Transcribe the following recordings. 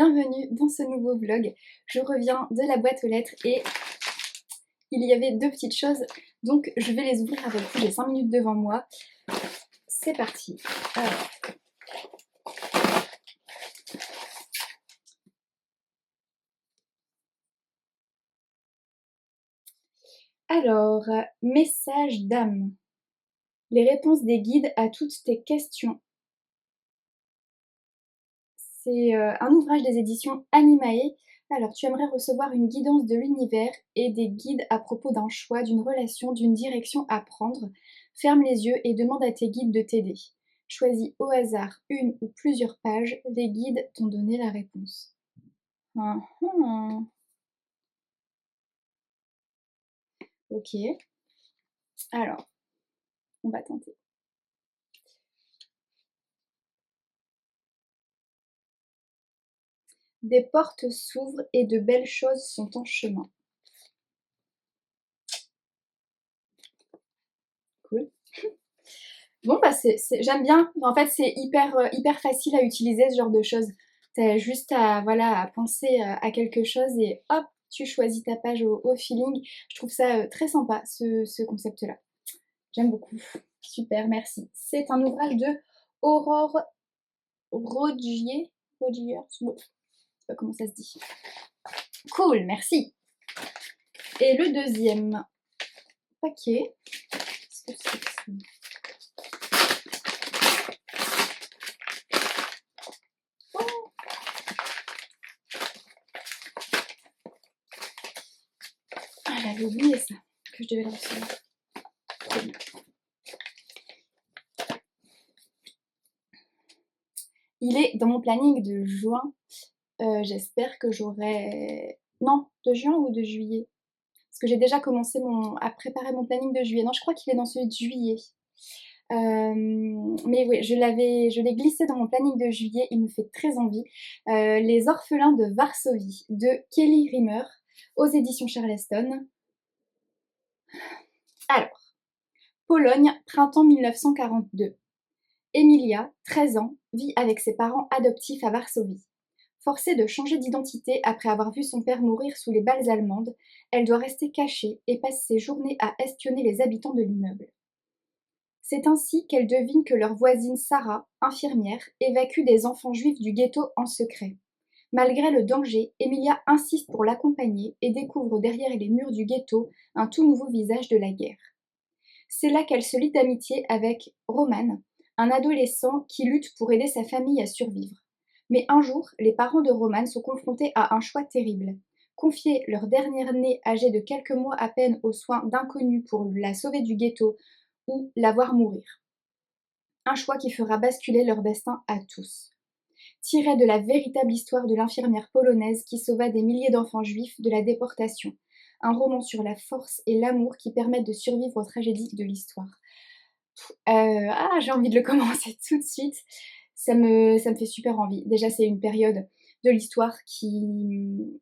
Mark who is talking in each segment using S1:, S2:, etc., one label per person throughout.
S1: bienvenue dans ce nouveau vlog. Je reviens de la boîte aux lettres et il y avait deux petites choses, donc je vais les ouvrir avec vous. J'ai 5 minutes devant moi. C'est parti. Alors, message d'âme. Les réponses des guides à toutes tes questions. C'est un ouvrage des éditions Animae. Alors, tu aimerais recevoir une guidance de l'univers et des guides à propos d'un choix, d'une relation, d'une direction à prendre. Ferme les yeux et demande à tes guides de t'aider. Choisis au hasard une ou plusieurs pages, les guides t'ont donné la réponse. Ok. Alors, on va tenter. Des portes s'ouvrent et de belles choses sont en chemin. Cool. Bon, bah j'aime bien. En fait, c'est hyper facile à utiliser ce genre de choses. T'as juste à, voilà, à penser à quelque chose et hop, tu choisis ta page au feeling. Je trouve ça très sympa, ce concept-là. J'aime beaucoup. Super, merci. C'est un ouvrage de Aurore Rogier. Rogier, je sais pas comment ça se dit. Cool, merci. Et le deuxième paquet. Qu'est-ce que c'est que ça ? Ah, j'avais oublié ça, que je devais le recevoir. Il est dans mon planning de juin. J'espère que j'aurai... Non, de juin ou de juillet? Parce que j'ai déjà commencé à préparer mon planning de juillet. Non, je crois qu'il est dans celui de juillet. Mais oui, je l'ai glissé dans mon planning de juillet. Il me fait très envie. Les orphelins de Varsovie de Kelly Rimmer aux éditions Charleston. Alors, Pologne, printemps 1942. Emilia, 13 ans, vit avec ses parents adoptifs à Varsovie. Forcée de changer d'identité après avoir vu son père mourir sous les balles allemandes, elle doit rester cachée et passe ses journées à espionner les habitants de l'immeuble. C'est ainsi qu'elle devine que leur voisine Sarah, infirmière, évacue des enfants juifs du ghetto en secret. Malgré le danger, Emilia insiste pour l'accompagner et découvre derrière les murs du ghetto un tout nouveau visage de la guerre. C'est là qu'elle se lie d'amitié avec Roman, un adolescent qui lutte pour aider sa famille à survivre. Mais un jour, les parents de Roman sont confrontés à un choix terrible. Confier leur dernier-né âgé de quelques mois à peine aux soins d'inconnus pour la sauver du ghetto ou la voir mourir. Un choix qui fera basculer leur destin à tous. Tiré de la véritable histoire de l'infirmière polonaise qui sauva des milliers d'enfants juifs de la déportation. Un roman sur la force et l'amour qui permettent de survivre aux tragédies de l'histoire. J'ai envie de le commencer tout de suite. Ça me fait super envie. Déjà, c'est une période de l'histoire qui...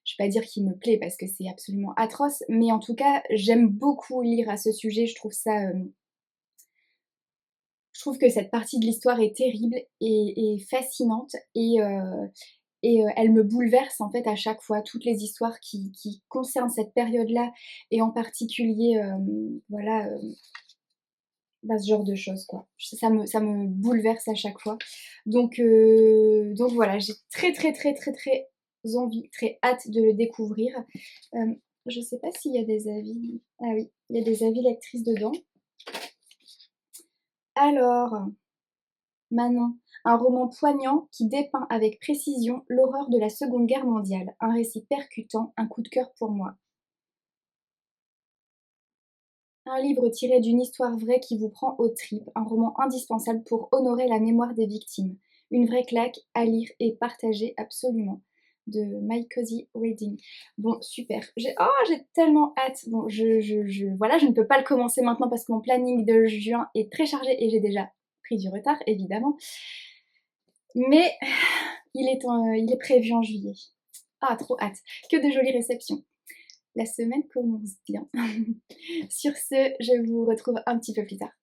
S1: Je vais pas dire qui me plaît parce que c'est absolument atroce, mais en tout cas, j'aime beaucoup lire à ce sujet. Je trouve que cette partie de l'histoire est terrible et fascinante et elle me bouleverse en fait à chaque fois. Toutes les histoires qui concernent cette période-là et en particulier, ce genre de choses quoi. Ça me bouleverse à chaque fois. Donc voilà, j'ai très envie, très hâte de le découvrir. Je sais pas s'il y a des avis. Ah oui, il y a des avis lectrices dedans. Alors, Manon, un roman poignant qui dépeint avec précision l'horreur de la Seconde Guerre mondiale. Un récit percutant, un coup de cœur pour moi. Un livre tiré d'une histoire vraie qui vous prend aux tripes, un roman indispensable pour honorer la mémoire des victimes. Une vraie claque à lire et partager absolument. De My Cozy Reading. Bon, super. J'ai tellement hâte. Bon, voilà, je ne peux pas le commencer maintenant parce que mon planning de juin est très chargé et j'ai déjà pris du retard, évidemment. Mais il est prévu en juillet. Ah, trop hâte. Que de jolies réceptions. La semaine commence bien. Sur ce, je vous retrouve un petit peu plus tard.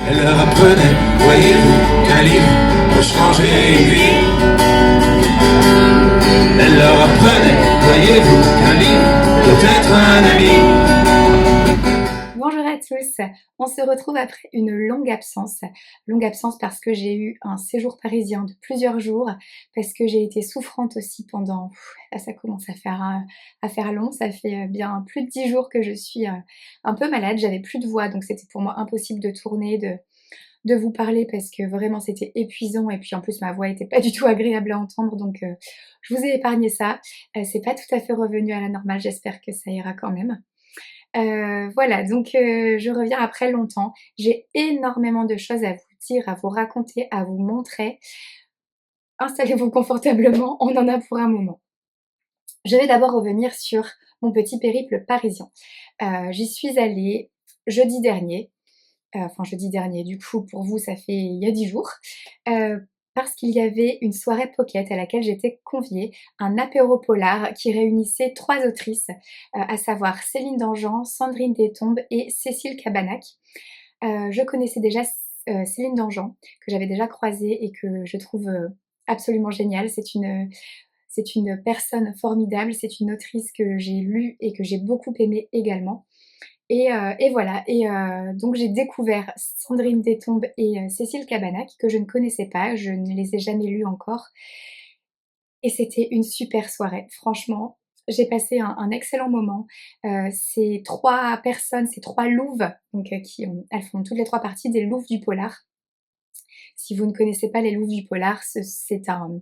S2: Elle leur apprenait, voyez-vous, qu'un livre peut changer une vie. Elle leur apprenait, voyez-vous, qu'un livre peut être un ami.
S1: Bonjour à tous, on se retrouve après une longue absence parce que j'ai eu un séjour parisien de plusieurs jours, parce que j'ai été souffrante aussi pendant, là ça commence à faire long, ça fait bien plus de 10 jours que je suis un peu malade, j'avais plus de voix donc c'était pour moi impossible de tourner, de vous parler parce que vraiment c'était épuisant et puis en plus ma voix était pas du tout agréable à entendre donc je vous ai épargné ça. C'est pas tout à fait revenu à la normale, j'espère que ça ira quand même. Voilà, donc je reviens après longtemps. J'ai énormément de choses à vous dire, à vous raconter, à vous montrer. Installez-vous confortablement, on en a pour un moment. Je vais d'abord revenir sur mon petit périple parisien. J'y suis allée jeudi dernier. Enfin jeudi dernier, du coup pour vous ça fait il y a 10 jours, parce qu'il y avait une soirée pocket à laquelle j'étais conviée, un apéro polar qui réunissait 3 autrices, à savoir Céline Dangean, Sandrine Détombe et Cécile Cabannac. Je connaissais déjà Céline Dangean, que j'avais déjà croisée et que je trouve, absolument géniale. C'est une personne formidable, c'est une autrice que j'ai lue et que j'ai beaucoup aimée également. Et voilà, donc j'ai découvert Sandrine Détombe et Cécile Cabannac que je ne connaissais pas, je ne les ai jamais lues encore et c'était une super soirée. Franchement, j'ai passé un excellent moment. Ces 3 personnes, ces 3 louves, donc elles font toutes les 3 partie des Louves du Polar. Si vous ne connaissez pas les Louves du Polar, c'est un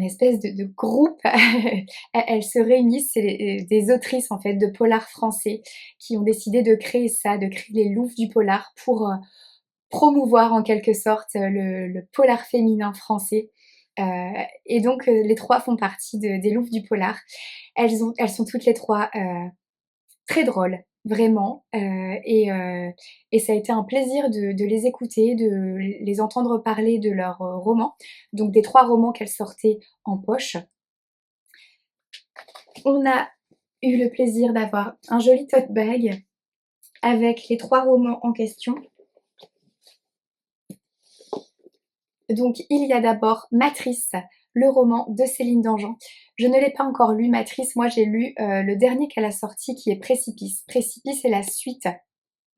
S1: espèce de groupe. Elles se réunissent, c'est des autrices en fait de polar français qui ont décidé de créer ça, de créer les Louves du Polar pour promouvoir en quelque sorte le polar féminin français. Et donc les 3 font partie des Louves du Polar. Elles sont toutes les 3 très drôles, vraiment, et ça a été un plaisir de les écouter, de les entendre parler de leurs romans, donc des 3 romans qu'elles sortaient en poche. On a eu le plaisir d'avoir un joli tote bag avec les 3 romans en question. Donc il y a d'abord Matrice, le roman de Céline Dangean. Je ne l'ai pas encore lu, Matrice. Moi j'ai lu le dernier qu'elle a sorti qui est Précipice. Précipice est la suite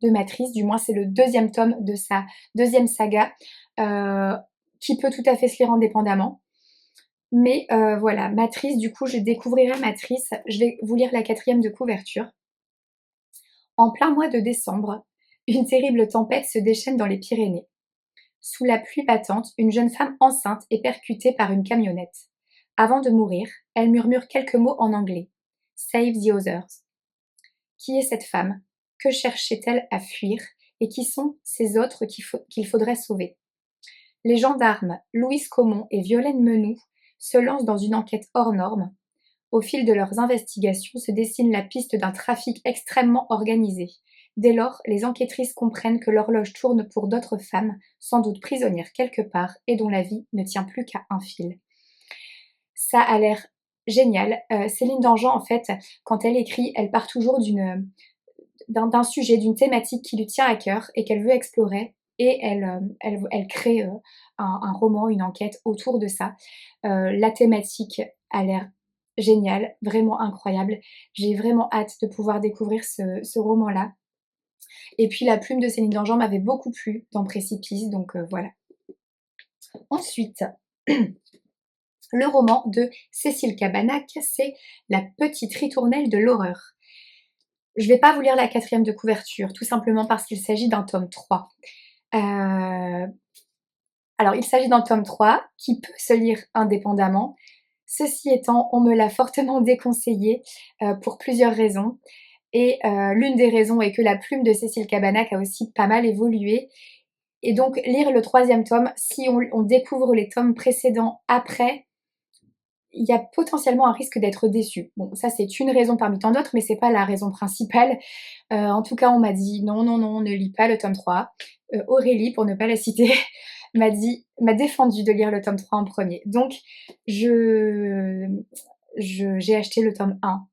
S1: de Matrice, du moins c'est le 2e tome de sa 2e saga, qui peut tout à fait se lire indépendamment. Mais voilà, Matrice, du coup je découvrirai Matrice. Je vais vous lire la 4e de couverture. En plein mois de décembre, une terrible tempête se déchaîne dans les Pyrénées. Sous la pluie battante, une jeune femme enceinte est percutée par une camionnette. Avant de mourir, elle murmure quelques mots en anglais. Save the others. Qui est cette femme? Que cherchait-elle à fuir? Et qui sont ces autres qu'il faudrait sauver? Les gendarmes Louise Caumont et Violaine Menoux se lancent dans une enquête hors norme. Au fil de leurs investigations se dessine la piste d'un trafic extrêmement organisé. Dès lors, les enquêtrices comprennent que l'horloge tourne pour d'autres femmes, sans doute prisonnières quelque part, et dont la vie ne tient plus qu'à un fil. Ça a l'air génial. Céline Dangean, en fait, quand elle écrit, elle part toujours d'un sujet, d'une thématique qui lui tient à cœur et qu'elle veut explorer, et elle crée un roman, une enquête autour de ça. La thématique a l'air géniale, vraiment incroyable. J'ai vraiment hâte de pouvoir découvrir ce roman-là. Et puis la plume de Céline Dangean m'avait beaucoup plu dans Précipice, donc voilà. Ensuite, le roman de Cécile Cabannac, c'est La petite ritournelle de l'horreur. Je ne vais pas vous lire la 4e de couverture, tout simplement parce qu'il s'agit d'un tome 3. Alors, il s'agit d'un tome 3 qui peut se lire indépendamment. Ceci étant, on me l'a fortement déconseillé pour plusieurs raisons. Et l'une des raisons est que la plume de Cécile Cabannac a aussi pas mal évolué. Et donc, lire le 3e tome, si on découvre les tomes précédents après, il y a potentiellement un risque d'être déçu. Bon, ça c'est une raison parmi tant d'autres, mais c'est pas la raison principale. En tout cas, on m'a dit non, ne lis pas le tome 3. Aurélie, pour ne pas la citer, m'a défendu de lire le tome 3 en premier. Donc, j'ai acheté le tome 1.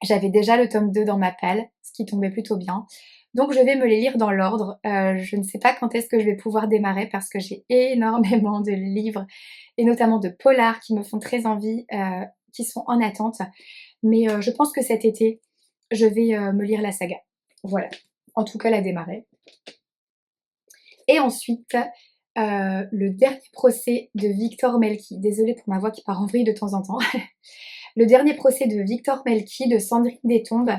S1: J'avais déjà le tome 2 dans ma palle, ce qui tombait plutôt bien. Donc je vais me les lire dans l'ordre. Je ne sais pas quand est-ce que je vais pouvoir démarrer parce que j'ai énormément de livres et notamment de polars qui me font très envie, qui sont en attente. Mais je pense que cet été, je vais me lire la saga. Voilà. En tout cas, la démarrer. Et ensuite, le dernier procès de Victor Melki. Désolée pour ma voix qui part en vrille de temps en temps. Le dernier procès de Victor Melki de Sandrine Détombe.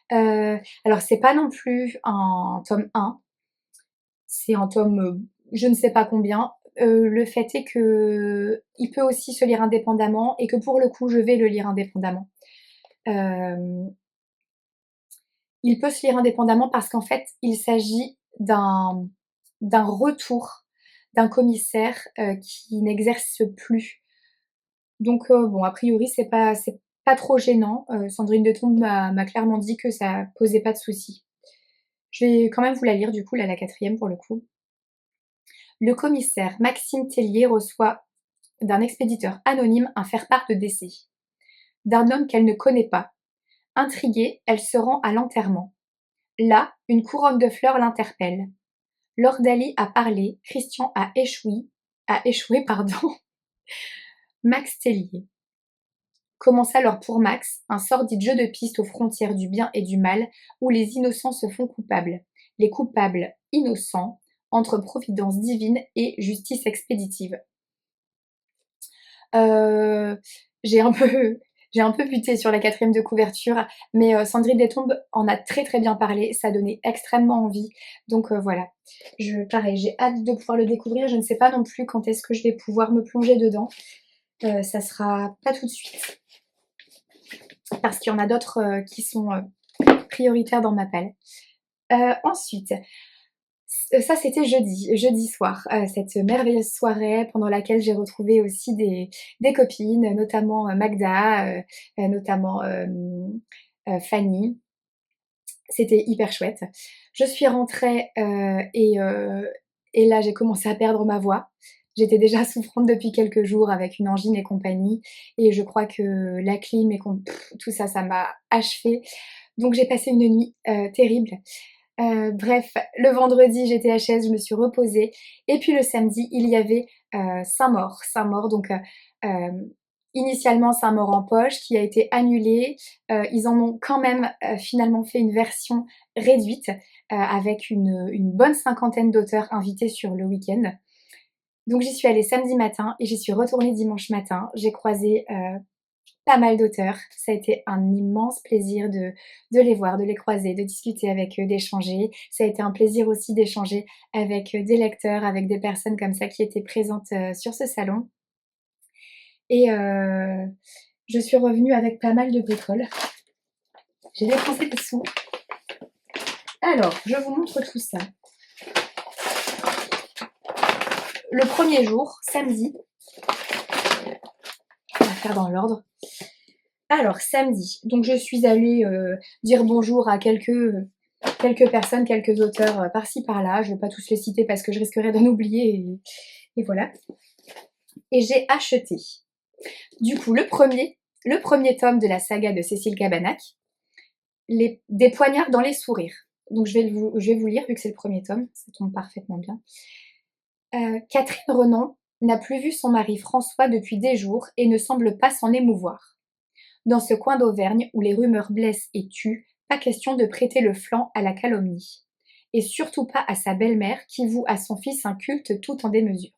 S1: Alors c'est pas non plus un tome 1, c'est un tome je ne sais pas combien. Le fait est que il peut aussi se lire indépendamment et que pour le coup je vais le lire indépendamment. Il peut se lire indépendamment parce qu'en fait il s'agit d'un retour d'un commissaire qui n'exerce plus. Donc bon, a priori c'est pas trop gênant. Sandrine Détombe m'a clairement dit que ça posait pas de soucis. Je vais quand même vous la lire du coup, là, la 4e pour le coup. Le commissaire Maxime Tellier reçoit d'un expéditeur anonyme un faire-part de décès. D'un homme qu'elle ne connaît pas. Intriguée, elle se rend à l'enterrement. Là, une couronne de fleurs l'interpelle. Lord Ali a parlé, Christian a échoué, pardon. Max Tellier. Commence alors pour Max un sordide jeu de piste aux frontières du bien et du mal où les innocents se font coupables, les coupables innocents, entre providence divine et justice expéditive. J'ai un peu buté sur la 4e de couverture, mais Sandrine Détombe en a très très bien parlé, ça donnait extrêmement envie. Donc voilà, pareil, j'ai hâte de pouvoir le découvrir, je ne sais pas non plus quand est-ce que je vais pouvoir me plonger dedans. Ça sera pas tout de suite. Parce qu'il y en a d'autres qui sont prioritaires dans ma palle. Ensuite, ça c'était jeudi soir, cette merveilleuse soirée pendant laquelle j'ai retrouvé aussi des copines, notamment Magda, notamment Fanny. C'était hyper chouette. Je suis rentrée et là j'ai commencé à perdre ma voix. J'étais déjà souffrante depuis quelques jours avec une angine et compagnie, et je crois que la clim et tout ça, ça m'a achevée. Donc j'ai passé une nuit terrible. Bref, le vendredi, j'étais HS, je me suis reposée et puis le samedi, il y avait, Saint-Maur. Saint-Maur donc initialement Saint-Maur-en-Poche qui a été annulé. Ils en ont quand même, finalement fait une version réduite, avec une bonne cinquantaine d'auteurs invités sur le week-end. Donc j'y suis allée samedi matin et j'y suis retournée dimanche matin. J'ai croisé, pas mal d'auteurs. Ça a été un immense plaisir de les voir, de les croiser, de discuter avec eux, d'échanger. Ça a été un plaisir aussi d'échanger avec, des lecteurs, avec des personnes comme ça qui étaient présentes, sur ce salon et je suis revenue avec pas mal de bricoles. J'ai dépensé des sous. Alors, je vous montre tout ça. Le premier jour, samedi, on va faire dans l'ordre. Alors, samedi, donc je suis allée dire bonjour à quelques personnes, quelques auteurs par-ci par-là. Je ne vais pas tous les citer parce que je risquerais d'en oublier et voilà. Et j'ai acheté, du coup, le premier tome de la saga de Cécile Cabannac, Des poignards dans les sourires. Donc je vais vous lire vu que c'est le premier tome, ça tombe parfaitement bien. Catherine Renon n'a plus vu son mari François depuis des jours et ne semble pas s'en émouvoir. Dans ce coin d'Auvergne où les rumeurs blessent et tuent, pas question de prêter le flanc à la calomnie. Et surtout pas à sa belle-mère qui voue à son fils un culte tout en démesure.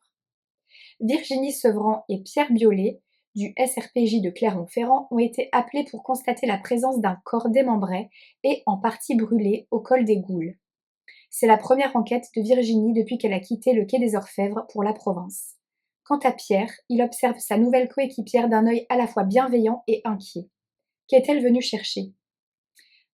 S1: Virginie Sevran et Pierre Biolay, du SRPJ de Clermont-Ferrand, ont été appelés pour constater la présence d'un corps démembré et en partie brûlé au col des Goules. C'est la première enquête de Virginie depuis qu'elle a quitté le quai des Orfèvres pour la province. Quant à Pierre, il observe sa nouvelle coéquipière d'un œil à la fois bienveillant et inquiet. Qu'est-elle venue chercher ?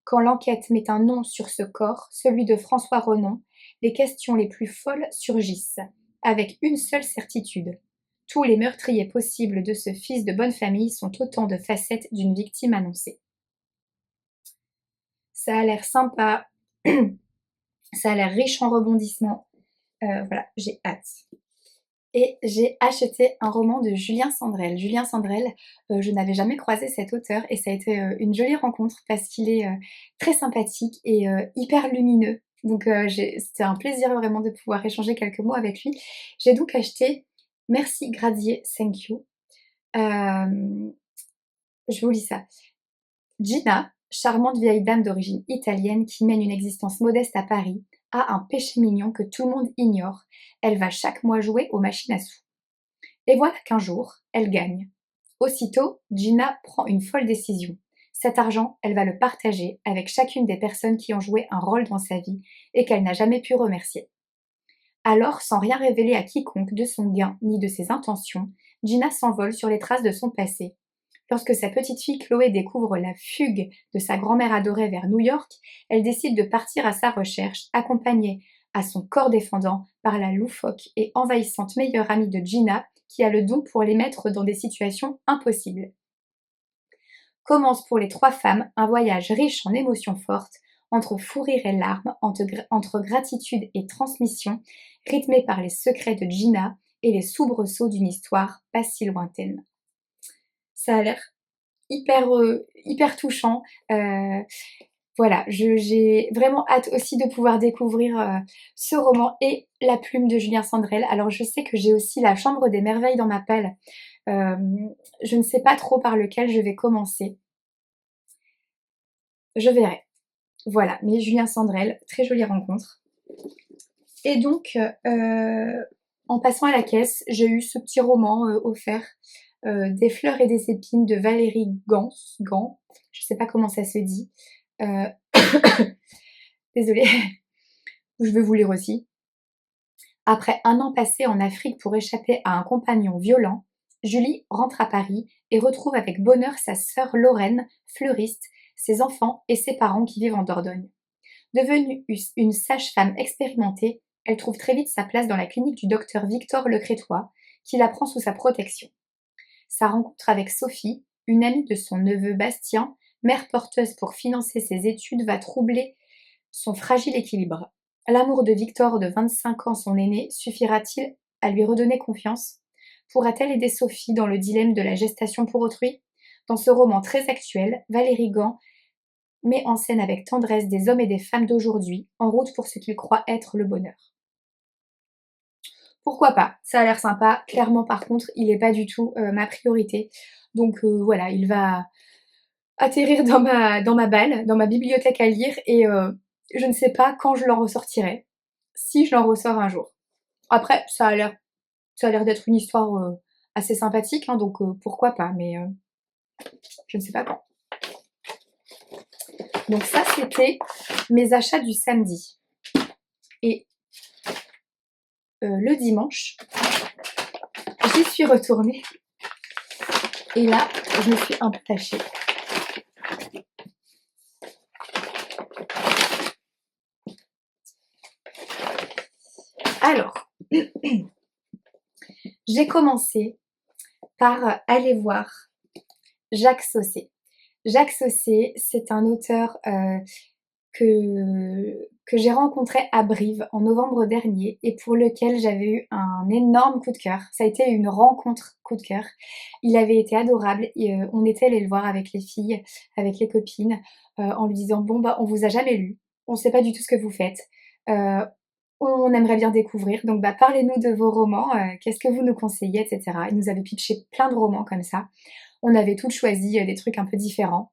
S1: Quand l'enquête met un nom sur ce corps, celui de François Renon, les questions les plus folles surgissent, avec une seule certitude. Tous les meurtriers possibles de ce fils de bonne famille sont autant de facettes d'une victime annoncée. Ça a l'air sympa, ça a l'air riche en rebondissements. Voilà, j'ai hâte. Et j'ai acheté un roman de Julien Sandrel. Julien Sandrel, je n'avais jamais croisé cet auteur et ça a été une jolie rencontre parce qu'il est très sympathique et hyper lumineux. Donc c'était un plaisir vraiment de pouvoir échanger quelques mots avec lui. J'ai donc acheté Merci Gradier, thank you. Je vous lis ça. Gina, charmante vieille dame d'origine italienne qui mène une existence modeste à Paris, a un péché mignon que tout le monde ignore. Elle va chaque mois jouer aux machines à sous. Et voilà qu'un jour, elle gagne. Aussitôt, Gina prend une folle décision. Cet argent, elle va le partager avec chacune des personnes qui ont joué un rôle dans sa vie et qu'elle n'a jamais pu remercier. Alors, sans rien révéler à quiconque de son gain ni de ses intentions, Gina s'envole sur les traces de son passé. Lorsque sa petite fille Chloé découvre la fugue de sa grand-mère adorée vers New York, elle décide de partir à sa recherche, accompagnée à son corps défendant par la loufoque et envahissante meilleure amie de Gina, qui a le don pour les mettre dans des situations impossibles. Commence pour les trois femmes un voyage riche en émotions fortes, entre fou rire et larmes, entre gratitude et transmission, rythmé par les secrets de Gina et les soubresauts d'une histoire pas si lointaine. Ça a l'air hyper touchant. Voilà, j'ai vraiment hâte aussi de pouvoir découvrir ce roman et La plume de Julien Sandrel. Alors je sais que j'ai aussi La chambre des merveilles dans ma palle. Je ne sais pas trop par lequel je vais commencer. Je verrai. Voilà, mais Julien Sandrel, très jolie rencontre. Et donc, en passant à la caisse, j'ai eu ce petit roman offert, Des fleurs et des épines de Valérie Gans, je ne sais pas comment ça se dit. Désolée, je vais vous lire aussi. Après un an passé en Afrique pour échapper à un compagnon violent, Julie rentre à Paris et retrouve avec bonheur sa sœur Lorraine, fleuriste, ses enfants et ses parents qui vivent en Dordogne. Devenue une sage-femme expérimentée, elle trouve très vite sa place dans la clinique du docteur Victor Lecrétois, qui la prend sous sa protection. Sa rencontre avec Sophie, une amie de son neveu Bastien, mère porteuse pour financer ses études, va troubler son fragile équilibre. L'amour de Victor, de 25 ans, son aîné, suffira-t-il à lui redonner confiance ? Pourra-t-elle aider Sophie dans le dilemme de la gestation pour autrui ? Dans ce roman très actuel, Valérie Gans met en scène avec tendresse des hommes et des femmes d'aujourd'hui, en route pour ce qu'ils croient être le bonheur. Pourquoi pas? Ça a l'air sympa. Clairement, par contre, il est pas du tout, ma priorité. Donc voilà, il va atterrir dans ma balle, dans ma bibliothèque à lire et je ne sais pas quand je l'en ressortirai, si je l'en ressors un jour. Après, ça a l'air d'être une histoire, assez sympathique, hein, donc pourquoi pas, mais je ne sais pas quand. Donc ça, c'était mes achats du samedi. Et le dimanche, j'y suis retournée et là, je me suis un peu tâchée. Alors, j'ai commencé par aller voir Jacques Saussé. Jacques Saussé, c'est un auteur que j'ai rencontré à Brive en novembre dernier et pour lequel j'avais eu un énorme coup de cœur. Ça a été une rencontre coup de cœur. Il avait été adorable et on était allé le voir avec les filles, avec les copines, en lui disant bon bah on vous a jamais lu, on sait pas du tout ce que vous faites. On aimerait bien découvrir, donc bah parlez-nous de vos romans, qu'est-ce que vous nous conseillez, etc. Il nous avait pitché plein de romans comme ça. On avait toutes choisi des trucs un peu différents.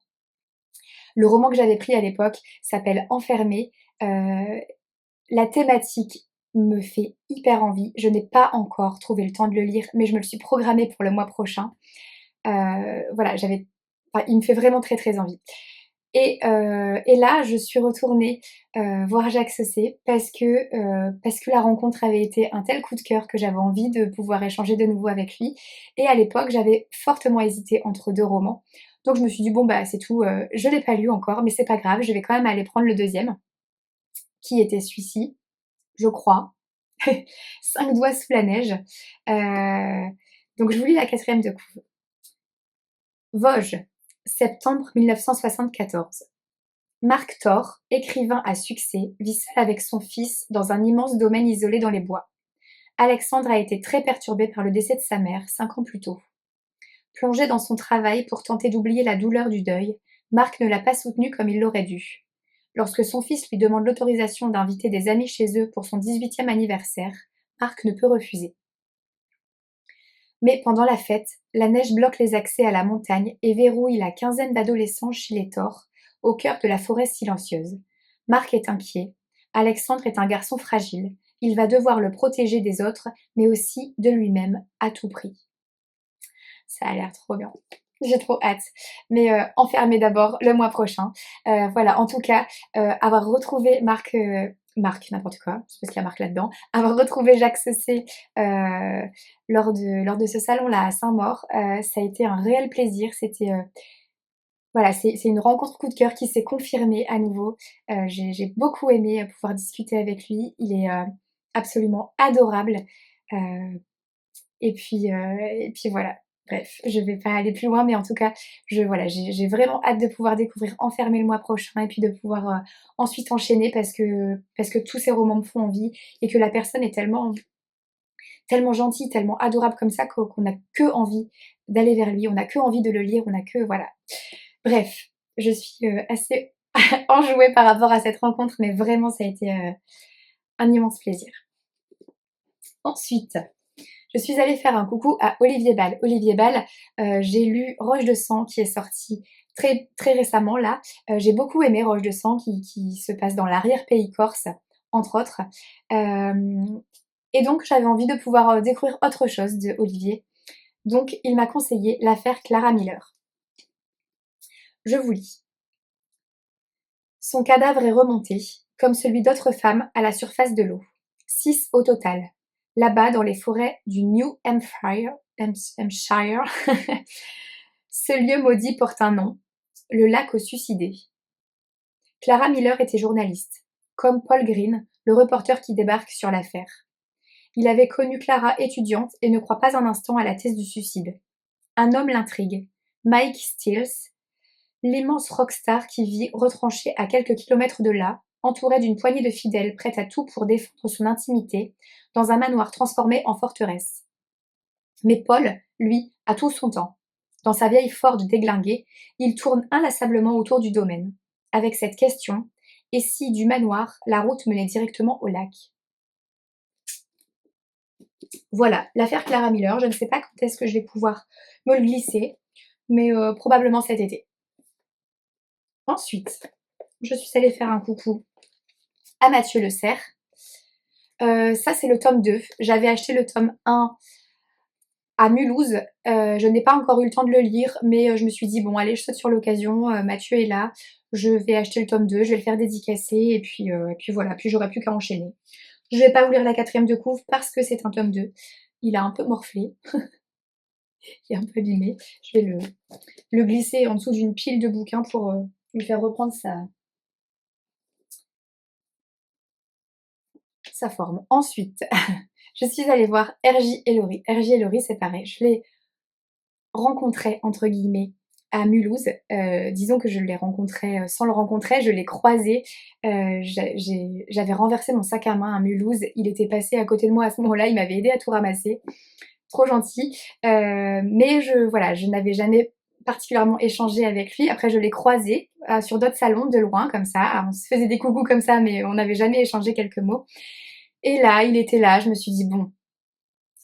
S1: Le roman que j'avais pris à l'époque s'appelle Enfermée. La thématique me fait hyper envie. Je n'ai pas encore trouvé le temps de le lire, mais je me le suis programmé pour le mois prochain. Voilà, il me fait vraiment très très envie. Et là, je suis retournée voir Jacques Saussé parce que la rencontre avait été un tel coup de cœur que j'avais envie de pouvoir échanger de nouveau avec lui. Et à l'époque, j'avais fortement hésité entre 2 romans. Donc je me suis dit: «Bon, bah, c'est tout, je l'ai pas lu encore, mais c'est pas grave, je vais quand même aller prendre le deuxième, qui était celui-ci, je crois. 5 doigts sous la neige». Donc je vous lis la quatrième de couve. Vosges, septembre 1974. Marc Thor, écrivain à succès, vit seul avec son fils dans un immense domaine isolé dans les bois. Alexandre a été très perturbé par le décès de sa mère 5 ans plus tôt. Plongé dans son travail pour tenter d'oublier la douleur du deuil, Marc ne l'a pas soutenu comme il l'aurait dû. Lorsque son fils lui demande l'autorisation d'inviter des amis chez eux pour son 18e anniversaire, Marc ne peut refuser. Mais pendant la fête, la neige bloque les accès à la montagne et verrouille la quinzaine d'adolescents chez les Thor, au cœur de la forêt silencieuse. Marc est inquiet. Alexandre est un garçon fragile. Il va devoir le protéger des autres, mais aussi de lui-même, à tout prix. Ça a l'air trop bien. J'ai trop hâte. Mais enfermé d'abord le mois prochain. Voilà, en tout cas, avoir retrouvé Marc, n'importe quoi, c'est parce qu'il y a Marc là-dedans. Avoir retrouvé Jacques Saussé lors de ce salon-là à Saint-Maur, ça a été un réel plaisir. C'était voilà, c'est une rencontre coup de cœur qui s'est confirmée à nouveau. J'ai beaucoup aimé pouvoir discuter avec lui. Il est absolument adorable. Et puis voilà. Bref, je vais pas aller plus loin, mais en tout cas, voilà, j'ai vraiment hâte de pouvoir découvrir Enfermé le mois prochain et puis de pouvoir ensuite enchaîner parce que tous ces romans me font envie et que la personne est tellement tellement gentille, tellement adorable comme ça qu'on n'a que envie d'aller vers lui, on n'a que envie de le lire, on n'a que voilà. Bref, je suis assez enjouée par rapport à cette rencontre, mais vraiment ça a été un immense plaisir. Ensuite, je suis allée faire un coucou à Olivier Ball. Olivier Ball, j'ai lu Roche de sang qui est sorti très, très récemment là. J'ai beaucoup aimé Roche de sang qui se passe dans l'arrière-pays corse, entre autres. Et donc j'avais envie de pouvoir découvrir autre chose de Olivier. Donc il m'a conseillé l'affaire Clara Miller. Je vous lis. Son cadavre est remonté, comme celui d'autres femmes, à la surface de l'eau. 6 au total. Là-bas, dans les forêts du New Hampshire, ce lieu maudit porte un nom, le lac aux suicidés. Clara Miller était journaliste, comme Paul Green, le reporter qui débarque sur l'affaire. Il avait connu Clara étudiante et ne croit pas un instant à la thèse du suicide. Un homme l'intrigue, Mike Stills, l'immense rockstar qui vit retranché à quelques kilomètres de là, entouré d'une poignée de fidèles prêts à tout pour défendre son intimité, dans un manoir transformé en forteresse. Mais Paul, lui, a tout son temps. Dans sa vieille Ford déglinguée, il tourne inlassablement autour du domaine. avec cette question: et si du manoir, la route menait directement au lac? Voilà, l'affaire Clara Miller, je ne sais pas quand est-ce que je vais pouvoir me le glisser, mais probablement cet été. Ensuite, je suis allée faire un coucou à Mathieu Le Cerf. Ça, c'est le tome 2. J'avais acheté le tome 1 à Mulhouse. Je n'ai pas encore eu le temps de le lire, mais je me suis dit, bon, allez, je saute sur l'occasion. Mathieu est là. Je vais acheter le tome 2, je vais le faire dédicacer, et puis voilà, puis j'aurai plus qu'à enchaîner. Je vais pas vous lire la 4e de couve parce que c'est un tome 2. Il a un peu morflé. Il est un peu abîmé. Je vais le glisser en dessous d'une pile de bouquins pour lui faire reprendre sa forme. Ensuite, je suis allée voir R.J. Ellory. R.J. Ellory, c'est pareil, je l'ai rencontré, entre guillemets, à Mulhouse. Disons que je l'ai rencontré sans le rencontrer, je l'ai croisé. J'avais renversé mon sac à main à Mulhouse. Il était passé à côté de moi à ce moment-là, il m'avait aidé à tout ramasser. Trop gentil. Mais je n'avais jamais particulièrement échangé avec lui. Après, je l'ai croisé sur d'autres salons de loin, comme ça. Alors, on se faisait des coucous comme ça, mais on n'avait jamais échangé quelques mots. Et là, il était là. Je me suis dit, bon,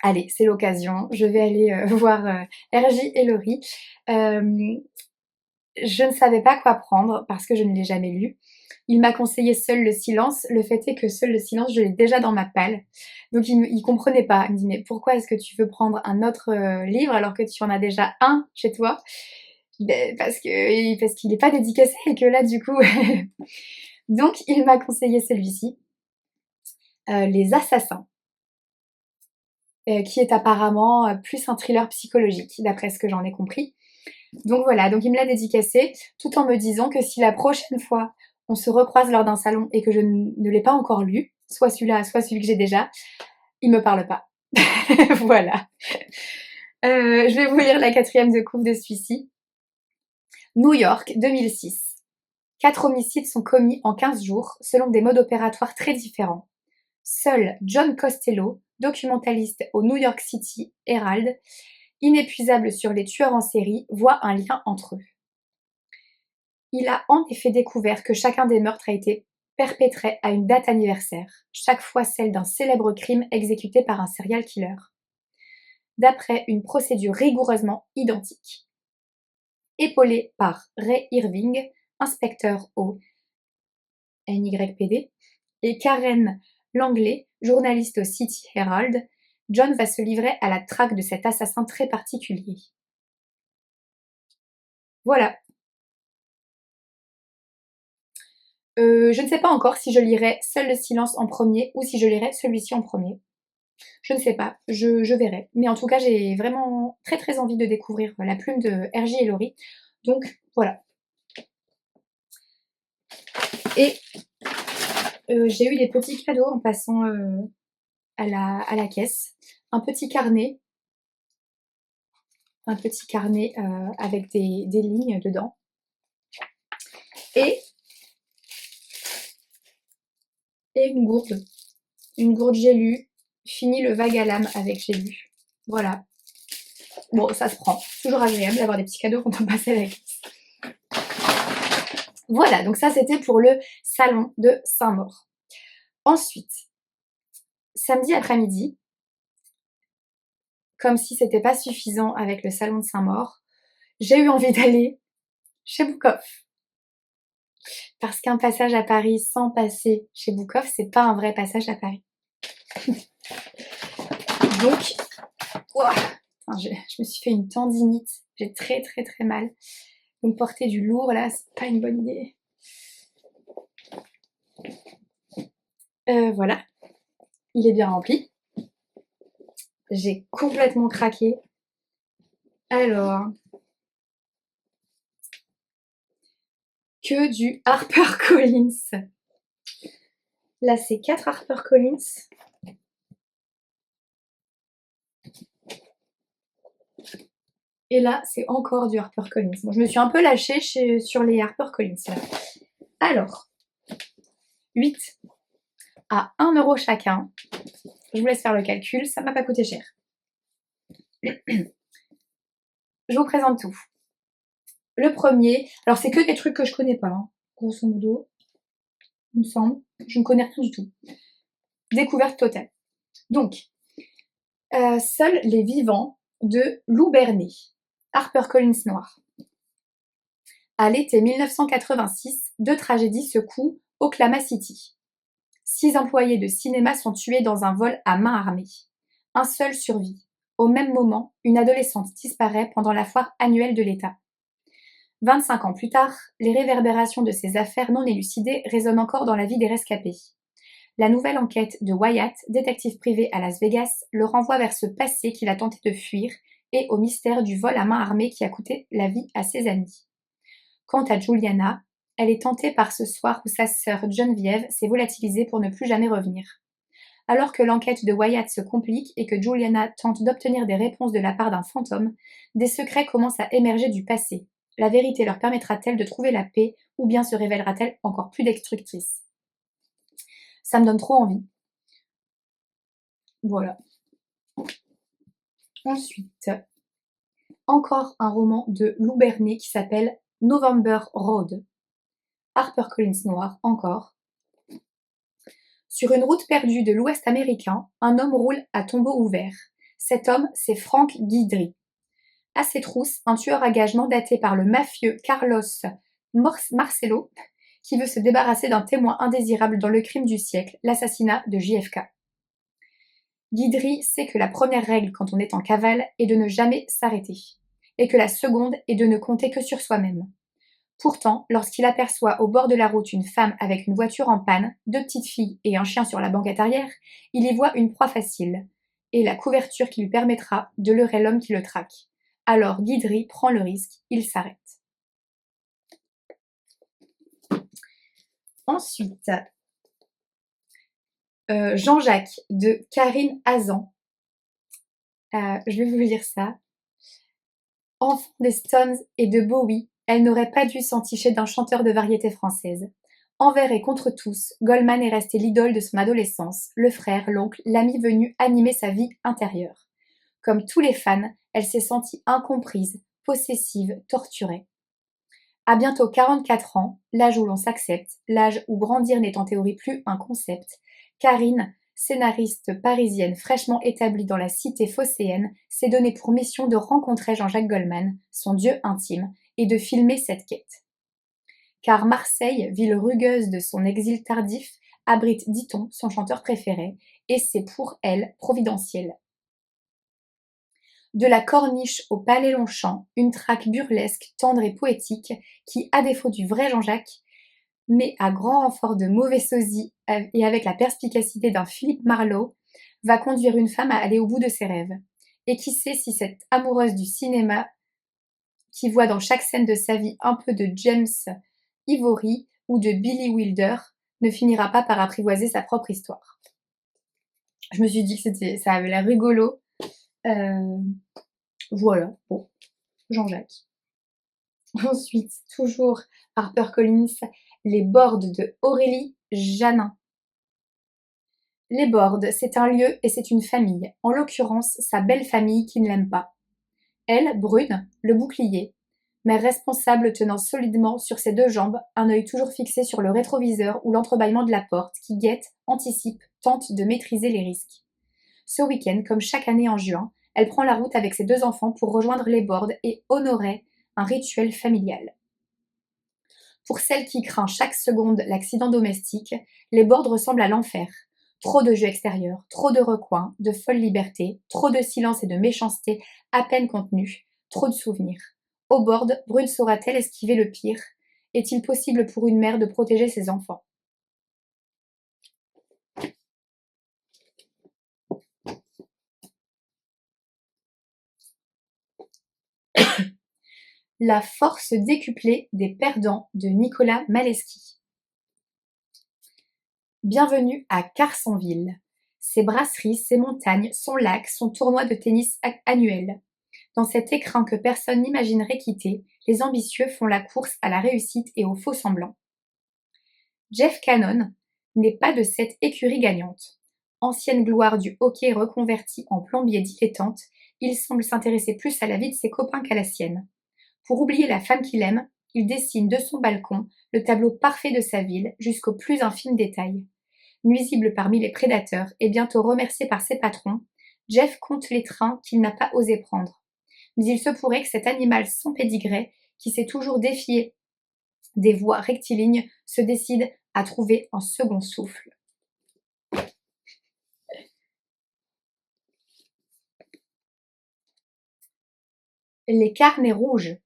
S1: allez, c'est l'occasion. Je vais aller voir R.J. Ellory. Je ne savais pas quoi prendre parce que je ne l'ai jamais lu. Il m'a conseillé Seul le silence. Le fait est que Seul le silence, je l'ai déjà dans ma palle. Donc il comprenait pas. Il me dit, mais pourquoi est-ce que tu veux prendre un autre livre alors que tu en as déjà un chez toi? Parce qu'il n'est pas dédicacé et que là, du coup... Donc il m'a conseillé celui-ci, Les Assassins, qui est apparemment plus un thriller psychologique, d'après ce que j'en ai compris. Donc voilà, donc il me l'a dédicacé, tout en me disant que si la prochaine fois on se recroise lors d'un salon et que je ne l'ai pas encore lu, soit celui-là, soit celui que j'ai déjà, il me parle pas. Voilà. Je vais vous lire la 4e de couve de celui-ci. New York, 2006. 4 homicides sont commis en 15 jours, selon des modes opératoires très différents. Seul John Costello, documentaliste au New York City Herald, inépuisable sur les tueurs en série, voit un lien entre eux. Il a en effet découvert que chacun des meurtres a été perpétré à une date anniversaire, chaque fois celle d'un célèbre crime exécuté par un serial killer, d'après une procédure rigoureusement identique. Épaulé par Ray Irving, inspecteur au NYPD, et Karen Langley, journaliste au City Herald, John va se livrer à la traque de cet assassin très particulier. Voilà. Je ne sais pas encore si je lirai Seul le silence en premier ou si je lirai celui-ci en premier. Je ne sais pas, je verrai. Mais en tout cas, j'ai vraiment très très envie de découvrir la plume de R.J. Ellory. Donc voilà. Et j'ai eu des petits cadeaux en passant à la caisse. Un petit carnet avec des lignes dedans. Et une gourde. Une gourde j'ai lu. Fini le vague à l'âme avec j'ai lu. Voilà. Bon, ça se prend. Toujours agréable d'avoir des petits cadeaux quand on passe à la caisse. Voilà, donc ça c'était pour le salon de Saint-Maur. Ensuite, samedi après-midi, comme si c'était pas suffisant avec le salon de Saint-Maur, j'ai eu envie d'aller chez Bookoff. Parce qu'un passage à Paris sans passer chez Bookoff, c'est pas un vrai passage à Paris. Donc, ouah, je me suis fait une tendinite. J'ai très très très mal. Donc porter du lourd là, c'est pas une bonne idée. Voilà, il est bien rempli. J'ai complètement craqué. Alors, que du HarperCollins. Là, c'est 4 HarperCollins. Et là, c'est encore du HarperCollins. Bon, je me suis un peu lâchée sur les HarperCollins. Là. Alors, 8 à 1 € chacun. Je vous laisse faire le calcul, ça m'a pas coûté cher. Je vous présente tout. Le premier, alors c'est que des trucs que je connais pas. Hein. grosso modo, il me semble. Je ne connais rien du tout. Découverte totale. Donc, seuls les vivants de Lou Bernay, HarperCollins noir. À l'été 1986, 2 tragédies secouent Oklahoma City. 6 employés de cinéma sont tués dans un vol à main armée. Un seul survit. Au même moment, une adolescente disparaît pendant la foire annuelle de l'État. 25 ans plus tard, les réverbérations de ces affaires non élucidées résonnent encore dans la vie des rescapés. La nouvelle enquête de Wyatt, détective privé à Las Vegas, le renvoie vers ce passé qu'il a tenté de fuir et au mystère du vol à main armée qui a coûté la vie à ses amis. Quant à Juliana, elle est tentée par ce soir où sa sœur Geneviève s'est volatilisée pour ne plus jamais revenir. Alors que l'enquête de Wyatt se complique et que Juliana tente d'obtenir des réponses de la part d'un fantôme, des secrets commencent à émerger du passé. La vérité leur permettra-t-elle de trouver la paix ou bien se révélera-t-elle encore plus destructrice? Ça me donne trop envie. Voilà. Ensuite, encore un roman de Lou Bernay qui s'appelle November Road. HarperCollins noir, encore. Sur une route perdue de l'Ouest américain, un homme roule à tombeau ouvert. Cet homme, c'est Frank Guidry. À ses trousses, un tueur à gages mandaté par le mafieux Carlos Marcello, qui veut se débarrasser d'un témoin indésirable dans le crime du siècle, l'assassinat de JFK. Guidry sait que la première règle quand on est en cavale est de ne jamais s'arrêter, et que la seconde est de ne compter que sur soi-même. Pourtant, lorsqu'il aperçoit au bord de la route une femme avec une voiture en panne, 2 petites filles et un chien sur la banquette arrière, il y voit une proie facile, et la couverture qui lui permettra de leurrer l'homme qui le traque. Alors Guidry prend le risque, il s'arrête. Ensuite, Jean-Jacques de Karine Hazan. Je vais vous lire ça. Enfant des Stones et de Bowie, elle n'aurait pas dû s'enticher d'un chanteur de variété française. Envers et contre tous, Goldman est resté l'idole de son adolescence, le frère, l'oncle, l'ami venu animer sa vie intérieure. Comme tous les fans, elle s'est sentie incomprise, possessive, torturée. À bientôt 44 ans, l'âge où l'on s'accepte, l'âge où grandir n'est en théorie plus un concept, Karine, scénariste parisienne fraîchement établie dans la cité phocéenne, s'est donné pour mission de rencontrer Jean-Jacques Goldman, son dieu intime, et de filmer cette quête. Car Marseille, ville rugueuse de son exil tardif, abrite, dit-on, son chanteur préféré, et c'est pour elle providentiel. De la Corniche au Palais Longchamp, une traque burlesque, tendre et poétique, qui, à défaut du vrai Jean-Jacques, mais à grand renfort de mauvais sosie et avec la perspicacité d'un Philippe Marlowe, va conduire une femme à aller au bout de ses rêves. Et qui sait si cette amoureuse du cinéma, qui voit dans chaque scène de sa vie un peu de James Ivory ou de Billy Wilder, ne finira pas par apprivoiser sa propre histoire. Je me suis dit que ça avait l'air rigolo. Voilà, bon, Jean-Jacques. Ensuite, toujours HarperCollins, Les Bordes de Aurélie Janin. Les Bordes, c'est un lieu et c'est une famille, en l'occurrence sa belle famille qui ne l'aime pas. Elle, brune, le bouclier, mère responsable tenant solidement sur ses 2 jambes, un œil toujours fixé sur le rétroviseur ou l'entrebâillement de la porte, qui guette, anticipe, tente de maîtriser les risques. Ce week-end, comme chaque année en juin, elle prend la route avec ses 2 enfants pour rejoindre les Bordes et honorer un rituel familial. Pour celle qui craint chaque seconde l'accident domestique, les Bordes ressemblent à l'enfer. Trop de jeux extérieurs, trop de recoins, de folle liberté, trop de silence et de méchanceté à peine contenus, trop de souvenirs. Aux Bordes, Brune saura-t-elle esquiver le pire? Est-il possible pour une mère de protéger ses enfants? La force décuplée des perdants de Nicolas Malesky. Bienvenue à Carsonville. Ses brasseries, ses montagnes, son lac, son tournoi de tennis annuel. Dans cet écrin que personne n'imaginerait quitter, les ambitieux font la course à la réussite et au faux semblant. Jeff Cannon n'est pas de cette écurie gagnante. Ancienne gloire du hockey reconverti en plombier dilettante, il semble s'intéresser plus à la vie de ses copains qu'à la sienne. Pour oublier la femme qu'il aime, il dessine de son balcon le tableau parfait de sa ville jusqu'au plus infime détail. Nuisible parmi les prédateurs et bientôt remercié par ses patrons, Jeff compte les trains qu'il n'a pas osé prendre. Mais il se pourrait que cet animal sans pédigré, qui s'est toujours défié des voies rectilignes, se décide à trouver un second souffle. Les carnets rouges.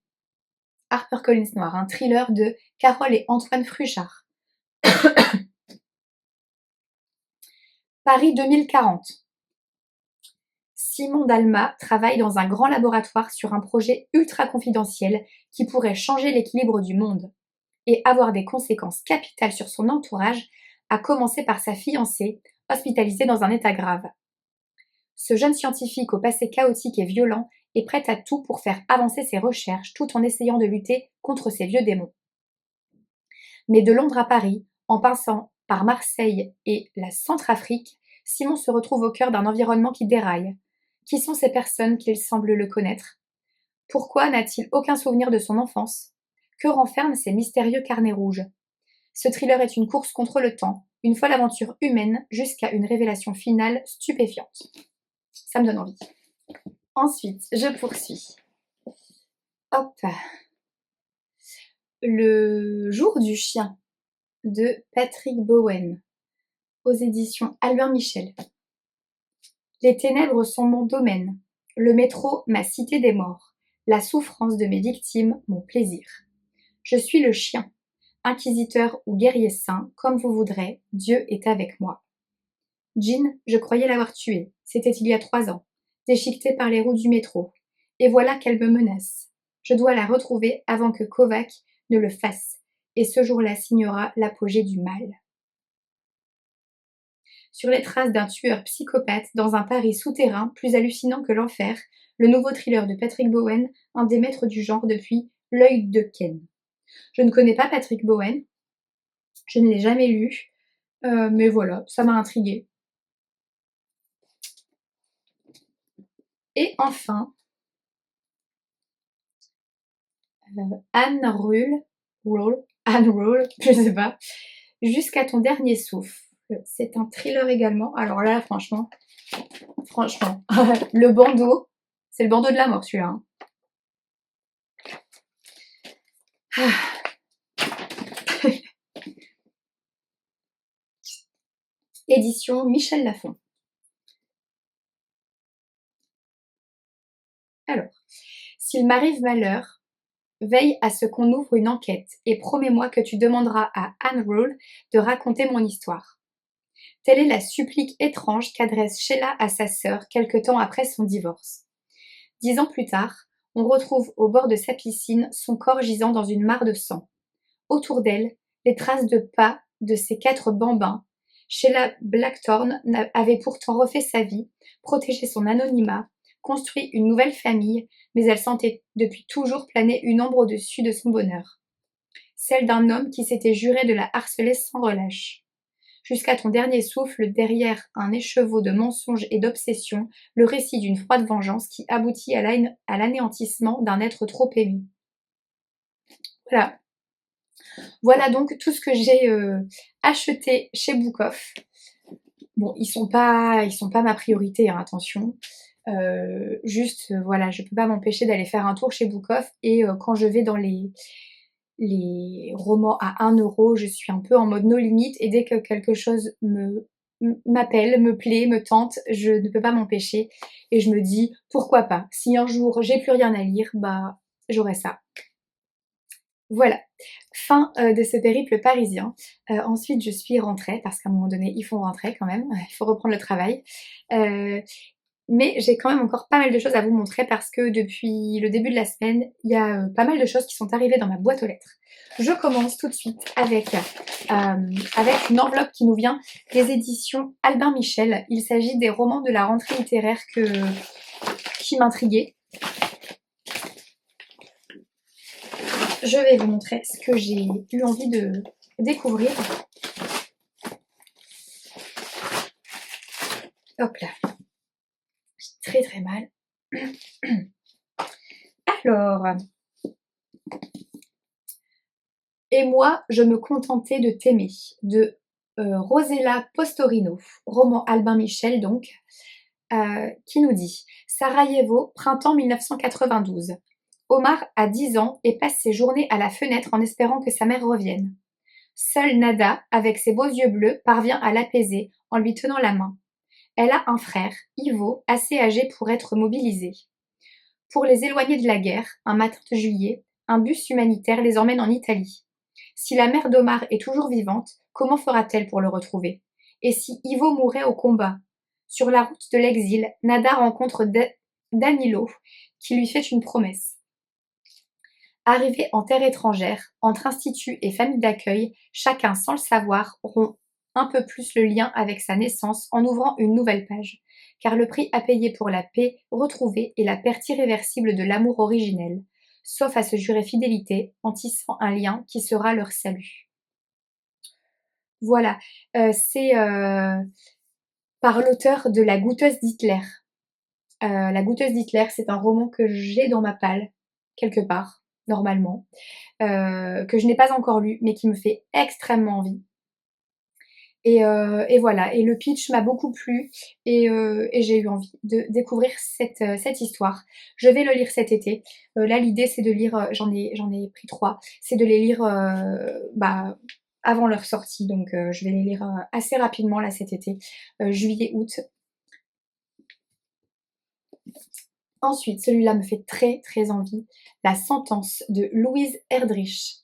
S1: HarperCollins Noir, un thriller de Carole et Antoine Fruchard. Paris 2040. Simon Dalma travaille dans un grand laboratoire sur un projet ultra confidentiel qui pourrait changer l'équilibre du monde et avoir des conséquences capitales sur son entourage, à commencer par sa fiancée, hospitalisée dans un état grave. Ce jeune scientifique au passé chaotique et violent est prêt à tout pour faire avancer ses recherches tout en essayant de lutter contre ses vieux démons. Mais de Londres à Paris, en passant par Marseille et la Centrafrique, Simon se retrouve au cœur d'un environnement qui déraille. Qui sont ces personnes qu'il semble le connaître? Pourquoi n'a-t-il aucun souvenir de son enfance? Que renferment ces mystérieux carnets rouges? Ce thriller est une course contre le temps, une folle aventure humaine jusqu'à une révélation finale stupéfiante. Ça me donne envie. Ensuite, je poursuis. Hop. Le jour du chien de Patrick Bowen aux éditions Albin Michel. Les ténèbres sont mon domaine. Le métro, ma cité des morts. La souffrance de mes victimes, mon plaisir. Je suis le chien. Inquisiteur ou guerrier saint, comme vous voudrez, Dieu est avec moi. Jean, je croyais l'avoir tuée. C'était il y a 3 ans, déchiquetée par les roues du métro. Et voilà qu'elle me menace. Je dois la retrouver avant que Kovac ne le fasse, et ce jour-là signera l'apogée du mal. Sur les traces d'un tueur psychopathe dans un Paris souterrain plus hallucinant que l'enfer, le nouveau thriller de Patrick Bowen, un des maîtres du genre depuis L'œil de Ken. Je ne connais pas Patrick Bowen, je ne l'ai jamais lu, mais voilà, ça m'a intriguée. Et enfin, Anne Rule, je sais pas, Jusqu'à ton dernier souffle. C'est un thriller également. Alors là, franchement, le bandeau, c'est le bandeau de la mort celui-là. Hein. Édition Michel Lafon. Alors, s'il m'arrive malheur, veille à ce qu'on ouvre une enquête et promets-moi que tu demanderas à Anne Rule de raconter mon histoire. Telle est la supplique étrange qu'adresse Sheila à sa sœur quelque temps après son divorce. 10 ans plus tard, on retrouve au bord de sa piscine son corps gisant dans une mare de sang. Autour d'elle, les traces de pas de ses 4 bambins. Sheila Blackthorne avait pourtant refait sa vie, protégé son anonymat, construit une nouvelle famille, mais elle sentait depuis toujours planer une ombre au-dessus de son bonheur. Celle d'un homme qui s'était juré de la harceler sans relâche. Jusqu'à ton dernier souffle, derrière un écheveau de mensonges et d'obsessions, le récit d'une froide vengeance qui aboutit à l'anéantissement d'un être trop aimé. Voilà. Voilà donc tout ce que j'ai acheté chez Bookoff. Bon, ils sont pas ma priorité, hein, attention. Juste, voilà, je peux pas m'empêcher d'aller faire un tour chez Bookoff et quand je vais dans les romans à 1 euro, je suis un peu en mode no limite et dès que quelque chose m'appelle, me plaît, me tente, je ne peux pas m'empêcher et je me dis pourquoi pas. Si un jour j'ai plus rien à lire, bah j'aurai ça. Voilà, fin de ce périple parisien. Ensuite, je suis rentrée parce qu'à un moment donné, il faut rentrer quand même, il faut reprendre le travail. Mais j'ai quand même encore pas mal de choses à vous montrer parce que depuis le début de la semaine, il y a pas mal de choses qui sont arrivées dans ma boîte aux lettres. Je commence tout de suite avec une enveloppe qui nous vient des éditions Albin Michel. Il s'agit des romans de la rentrée littéraire qui m'intriguaient. Je vais vous montrer ce que j'ai eu envie de découvrir. Hop là. J'ai très mal. Alors, Et moi, je me contentais de t'aimer de Rosella Postorino, roman Albin Michel donc, qui nous dit Sarajevo, printemps 1992. Omar a 10 ans et passe ses journées à la fenêtre en espérant que sa mère revienne. Seule Nada, avec ses beaux yeux bleus, parvient à l'apaiser en lui tenant la main. Elle a un frère, Ivo, assez âgé pour être mobilisé. Pour les éloigner de la guerre, un matin de juillet, un bus humanitaire les emmène en Italie. Si la mère d'Omar est toujours vivante, comment fera-t-elle pour le retrouver? Et si Ivo mourait au combat? Sur la route de l'exil, Nada rencontre Danilo, qui lui fait une promesse. Arrivés en terre étrangère, entre institut et famille d'accueil, chacun, sans le savoir, rompt un peu plus le lien avec sa naissance en ouvrant une nouvelle page. Car le prix à payer pour la paix retrouvée est la perte irréversible de l'amour originel, sauf à se jurer fidélité en tissant un lien qui sera leur salut. Voilà, c'est par l'auteur de La goûteuse d'Hitler. La goûteuse d'Hitler, c'est un roman que j'ai dans ma palle, quelque part, normalement, que je n'ai pas encore lu, mais qui me fait extrêmement envie. Et voilà, et le pitch m'a beaucoup plu et j'ai eu envie de découvrir cette histoire. Je vais le lire cet été. Là, l'idée, c'est de lire, j'en ai pris 3, c'est de les lire avant leur sortie. Donc, je vais les lire assez rapidement là cet été, juillet, août. Ensuite, celui-là me fait très très envie. La sentence de Louise Erdrich.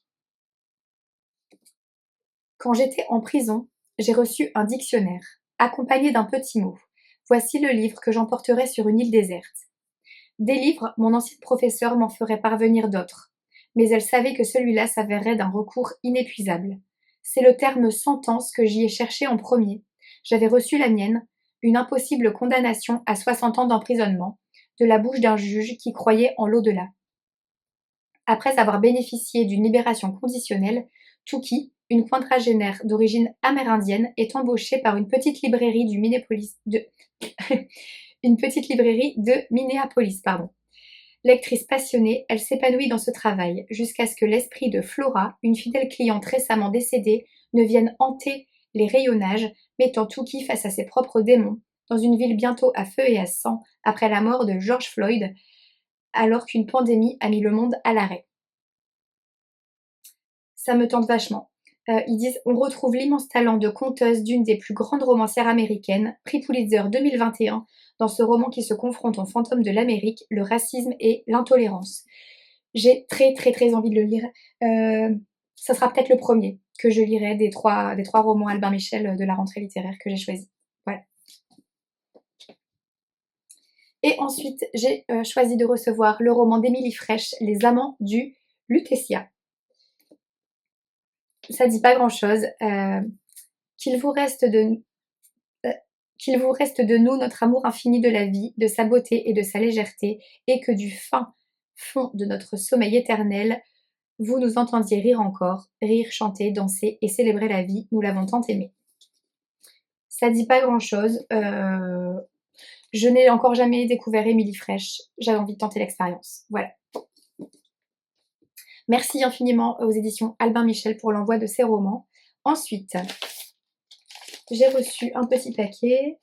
S1: Quand j'étais en prison, j'ai reçu un dictionnaire, accompagné d'un petit mot. Voici le livre que j'emporterai sur une île déserte. Des livres, mon ancienne professeure m'en ferait parvenir d'autres, mais elle savait que celui-là s'avérerait d'un recours inépuisable. C'est le terme sentence que j'y ai cherché en premier. J'avais reçu la mienne, une impossible condamnation à 60 ans d'emprisonnement, de la bouche d'un juge qui croyait en l'au-delà. Après avoir bénéficié d'une libération conditionnelle, Touki, une quadragénaire d'origine amérindienne, est embauchée par une petite librairie de Minneapolis. Lectrice passionnée, elle s'épanouit dans ce travail, jusqu'à ce que l'esprit de Flora, une fidèle cliente récemment décédée, ne vienne hanter les rayonnages, mettant Touki face à ses propres démons, dans une ville bientôt à feu et à sang, après la mort de George Floyd, alors qu'une pandémie a mis le monde à l'arrêt. Ça me tente vachement. Ils disent on retrouve l'immense talent de conteuse d'une des plus grandes romancières américaines, prix Pulitzer 2021, dans ce roman qui se confronte aux fantômes de l'Amérique, le racisme et l'intolérance. J'ai très très très envie de le lire. Ça sera peut-être le premier que je lirai des trois romans Albin Michel de la rentrée littéraire que j'ai choisi. Voilà. Et ensuite, j'ai choisi de recevoir le roman d'Émilie Frêche, Les Amants du Lutetia. Ça dit pas grand-chose. Qu'il vous reste de nous notre amour infini de la vie, de sa beauté et de sa légèreté, et que du fin fond de notre sommeil éternel, vous nous entendiez rire encore, rire, chanter, danser et célébrer la vie, nous l'avons tant aimée. Ça dit pas grand-chose. Je n'ai encore jamais découvert Émilie Frêche. J'avais envie de tenter l'expérience. Voilà. Merci infiniment aux éditions Albin Michel pour l'envoi de ces romans. Ensuite, j'ai reçu un petit paquet.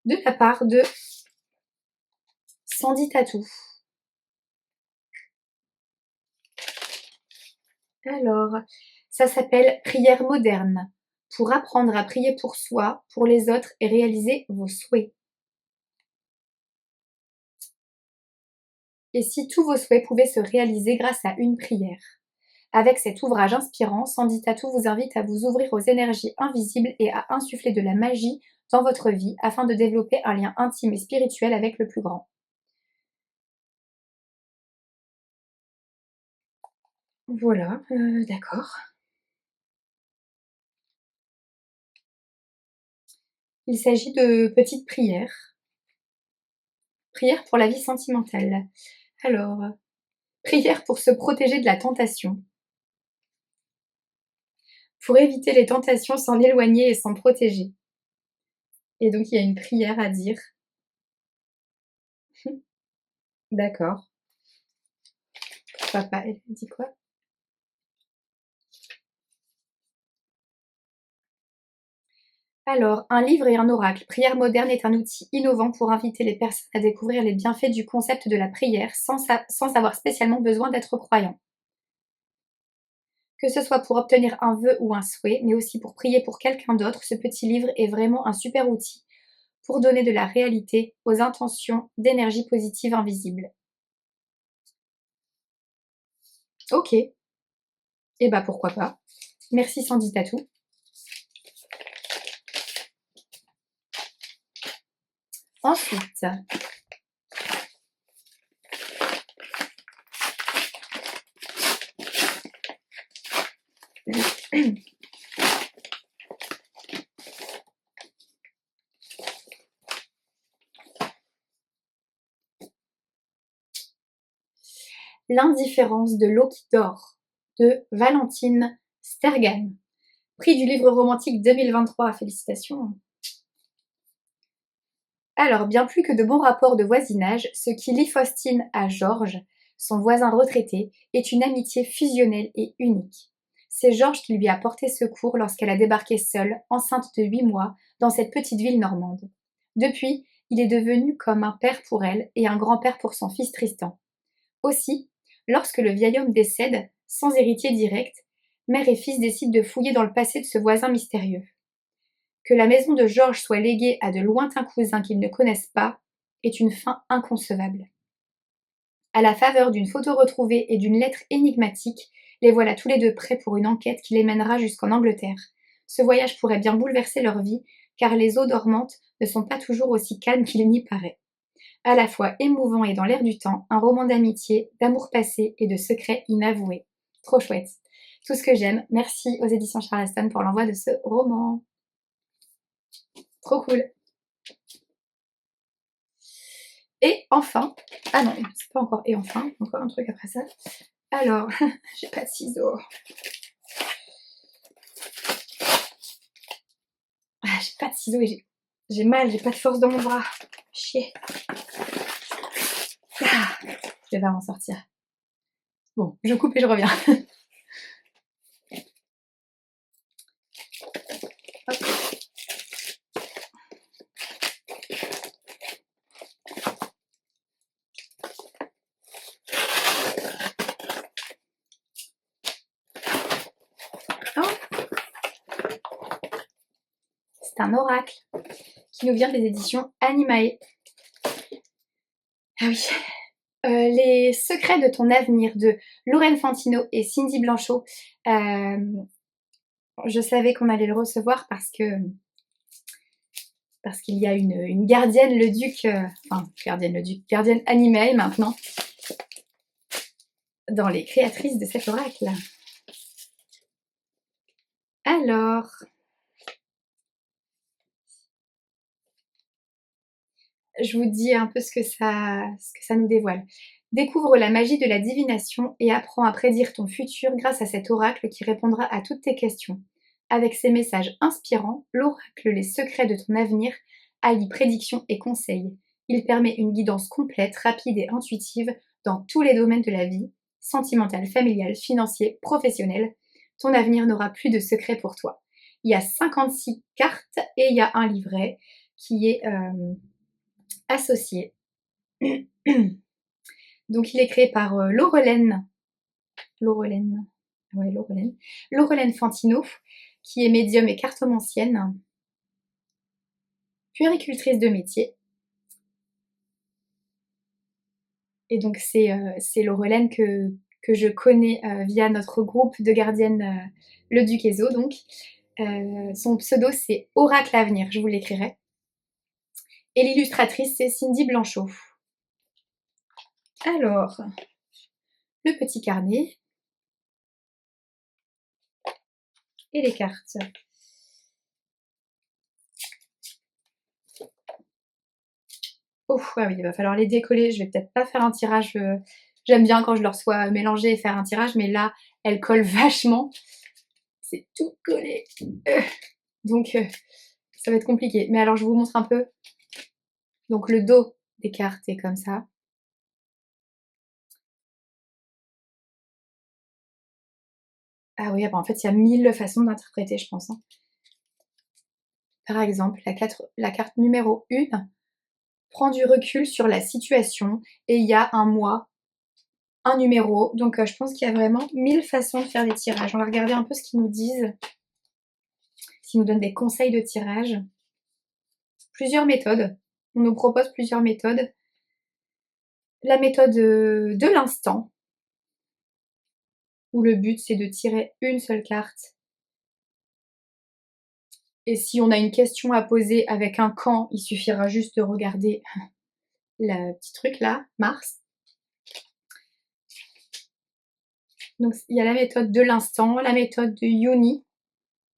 S1: De la part de Sandy Tatou. Alors, ça s'appelle Prière moderne, pour apprendre à prier pour soi, pour les autres et réaliser vos souhaits. Et si tous vos souhaits pouvaient se réaliser grâce à une prière? Avec cet ouvrage inspirant, Sandy Tatou vous invite à vous ouvrir aux énergies invisibles et à insuffler de la magie dans votre vie afin de développer un lien intime et spirituel avec le plus grand. Voilà, d'accord. Il s'agit de petites prières. Prières pour la vie sentimentale. Alors, prière pour se protéger de la tentation. Pour éviter les tentations, s'en éloigner et s'en protéger. Et donc, il y a une prière à dire. D'accord. Pourquoi pas? Elle dit quoi? Alors, un livre et un oracle. Prière moderne est un outil innovant pour inviter les personnes à découvrir les bienfaits du concept de la prière sans avoir spécialement besoin d'être croyant. Que ce soit pour obtenir un vœu ou un souhait, mais aussi pour prier pour quelqu'un d'autre, ce petit livre est vraiment un super outil pour donner de la réalité aux intentions d'énergie positive invisible. Ok, et bah pourquoi pas. Merci Sandy Tatou. Ensuite, l'indifférence de l'eau qui dort de Valentine Stergan. Prix du livre romantique 2023, félicitations. Alors, bien plus que de bons rapports de voisinage, ce qui lie Faustine à Georges, son voisin retraité, est une amitié fusionnelle et unique. C'est Georges qui lui a porté secours lorsqu'elle a débarqué seule, enceinte de 8 mois, dans cette petite ville normande. Depuis, il est devenu comme un père pour elle et un grand-père pour son fils Tristan. Aussi, lorsque le vieil homme décède, sans héritier direct, mère et fils décident de fouiller dans le passé de ce voisin mystérieux. Que la maison de Georges soit léguée à de lointains cousins qu'ils ne connaissent pas est une fin inconcevable. À la faveur d'une photo retrouvée et d'une lettre énigmatique, les voilà tous les deux prêts pour une enquête qui les mènera jusqu'en Angleterre. Ce voyage pourrait bien bouleverser leur vie, car les eaux dormantes ne sont pas toujours aussi calmes qu'il n'y paraît. À la fois émouvant et dans l'air du temps, un roman d'amitié, d'amour passé et de secrets inavoués. Trop chouette. Tout ce que j'aime. Merci aux éditions Charleston pour l'envoi de ce roman. Trop cool. Et enfin, ah non, c'est pas encore et enfin, encore un truc après ça. Alors, j'ai pas de ciseaux. Ah, j'ai pas de ciseaux et j'ai mal, j'ai pas de force dans mon bras. Chier. Ah, je vais pas m'en sortir. Bon, je coupe et je reviens. Hop. C'est un oracle qui nous vient des éditions Animae. Ah oui. Les secrets de ton avenir de Lorraine Fantino et Cindy Blanchot. Je savais qu'on allait le recevoir parce qu'il y a une gardienne le duc, gardienne Animae maintenant, dans les créatrices de cet oracle. Alors, je vous dis un peu ce que ça nous dévoile. Découvre la magie de la divination et apprends à prédire ton futur grâce à cet oracle qui répondra à toutes tes questions. Avec ses messages inspirants, l'oracle Les secrets de ton avenir allie prédictions et conseils. Il permet une guidance complète, rapide et intuitive dans tous les domaines de la vie, sentimental, familial, financier, professionnel. Ton avenir n'aura plus de secrets pour toi. Il y a 56 cartes et il y a un livret qui est associé. Donc il est créé par Laurelaine Fantino, qui est médium et cartomancienne, puéricultrice de métier. Et donc c'est Laurelaine que je connais via notre groupe de gardiennes Le Duc Ezo. Donc son pseudo c'est Oracle Avenir, je vous l'écrirai. Et l'illustratrice c'est Cindy Blanchot. Alors, le petit carnet et les cartes. Oh, ah oui, il va falloir les décoller. Je vais peut-être pas faire un tirage. J'aime bien quand je leur reçois mélangé et faire un tirage, mais là, elles collent vachement. C'est tout collé. Donc, ça va être compliqué. Mais alors, je vous montre un peu. Donc, le dos des cartes est comme ça. Ah oui, en fait, il y a 1000 façons d'interpréter, je pense, hein. Par exemple, la carte numéro 1 prend du recul sur la situation et il y a un mois, un numéro. Donc je pense qu'il y a vraiment 1000 façons de faire des tirages. On va regarder un peu ce qu'ils nous disent, s'ils nous donnent des conseils de tirage. Plusieurs méthodes. On nous propose plusieurs méthodes. La méthode de l'instant, où le but c'est de tirer une seule carte. Et si on a une question à poser avec un quand, il suffira juste de regarder le petit truc là, Mars. Donc il y a la méthode de l'instant, la méthode de Yoni,